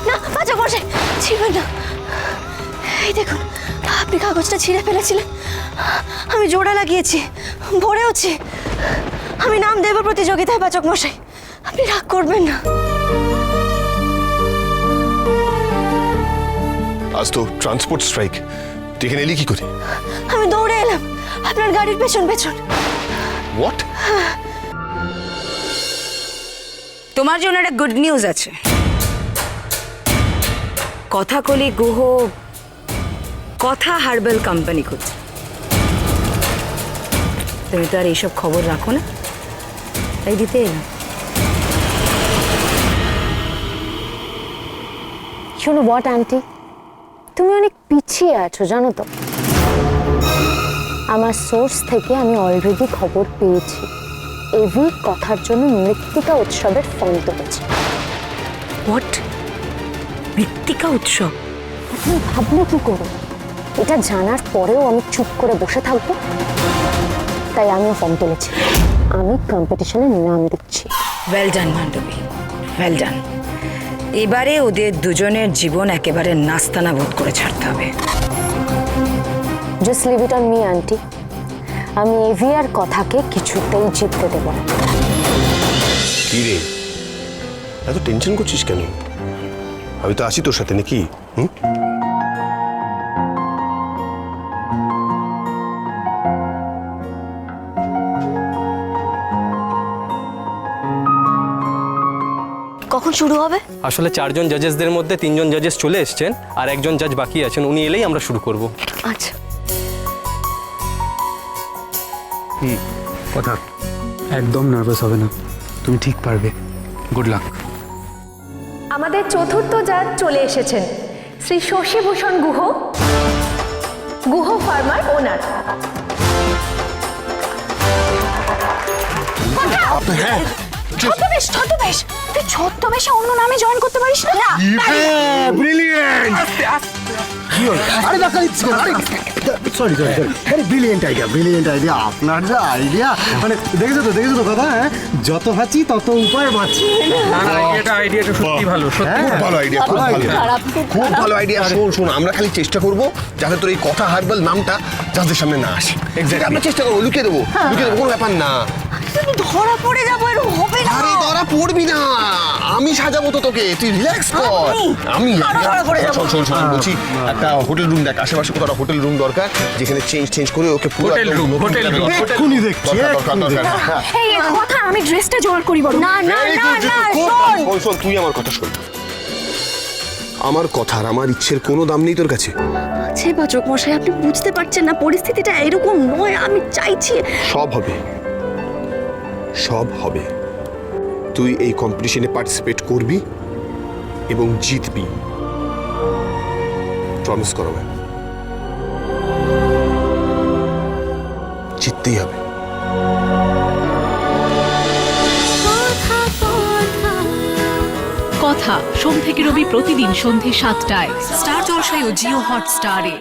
না পাচক মশাই, ছিড়বেন না। এই দেখুন, আপনি কাগজটা ছিঁড়ে ফেলেছিলেন, আমি জোড়া লাগিয়েছি, ভরেওছি। আমি নাম দেব প্রতিযোগিতায় পাচক মশাই, আপনি রাগ করবেন না। আজ তো ট্রান্সপোর্ট স্ট্রাইক, তুই এখানে এলি কি করে? আমি দৌড়ে এলাম আপনার গাড়ির পেছন পেছন। হোয়াট? তোমার জন্য একটা গুড নিউজ আছে। কথাকলি গুহ কথা হার্বাল কোম্পানি খুঁজছে। তুমি তো আর এইসব খবর রাখো না, তাই দিতে এলাম। শোনো বট আন্টি, তুমি অনেক পিছিয়ে আছো জানো তো। আমার সোর্স থেকে আমি অলরেডি খবর পেয়েছি, এভি কথার জন্য মৃত্তিকা উৎসবের ফর্ম তুলেছে। হোয়াট? মৃত্তিকা উৎসব? তুমি ভাবলে কি করো? এটা জানার পরেও আমি চুপ করে বসে থাকবো? তাই আমিও ফর্ম তুলেছি, আমি কম্পিটিশনে নাম দিচ্ছি। Well done Mandovi, well done. এবারে ওদের দুজনের জীবন একেবারে নাস্তানা বোধ করে ছাড়তে হবে। Just leave it on me aunty, আমি এভি আর কথাকে কিছুতেই জিততে দেব না। কি রে, এত টেনশন করছিস কেন? আমি তো আছি তোর সাথে, নাকি? কখন শুরু হবে? আসলে 4 জন জাজেসদের মধ্যে 3 জন জাজেস চলে এসেছেন আর একজন জাজ বাকি আছেন, উনি এলেই আমরা শুরু করব। আচ্ছা। কথা, একদম নার্ভাস হবে না, তুমি ঠিক পারবে। Good luck. আমাদের চতুর্থ জাজ চলে এসেছেন, শ্রী শশীভূষণ গুহ, গুহ ফার্মার ওনার। ছদ্মবেশ, ছদ্মবেশ, তুই ছদ্মবেশে অন্য নামে জয়েন করতে পারিস না? ব্রিলিয়েন্ট! কি হলো? আরে দেখা দিচ্ছি না, আরে সরি সরি সরি, আরে ব্রিলিয়েন্ট আইডিয়া, ব্রিলিয়েন্ট আইডিয়া। আপনার যা আইডিয়া, মানে দেখেছো তো কথা, হ্যাঁ? যত ভাবছি তত উপায় বাঁচি। আইডিয়াটা সত্যি ভালো, সত্যি খুব ভালো আইডিয়া, খুব ভালো, খুব ভালো আইডিয়া। শোন, আমরা খালি চেষ্টা করব যাতে তোর এই কথা হার্বাল নামটা যাদের সামনে না আসে। আমরা চেষ্টা করবো, লুকিয়ে দেবো, কোনো ব্যাপার না। ধরা পড়ে যাবো, এরকম হবে না। আরে ধরা পড়বি না, আমি সাজাবো তো তোকে, তুই রিল্যাক্স কর। আমি শোন বলছি, একটা হোটেল রুম দেখ, আশেপাশে কোথাও হোটেল রুম দরকার, যেখানে চেঞ্জ করে ওকে পুরো এক্ষুনি দেখছি, এই কথা, আমি ড্রেসটা জোগাড় করি বড়। না না না না, শোন, তুই আমার কথা শোন। আমার কথার, আমার ইচ্ছের কোনো দাম নেই তোর কাছে। আছে পাচক মশাই, আপনি বুঝতে পারছেন না, পরিস্থিতিটা এরকম নয়। আমি চাইছি সব হবে, সব হবে। তুই এই কম্পিটিশনে পার্টিসিপেট করবি এবং জিতবি, প্রমিস করো। জিততেই হবে। কথা সোম থেকে রবি প্রতিদিন সন্ধে 7টায় স্টার জলসায় ও জিও হটস্টারে।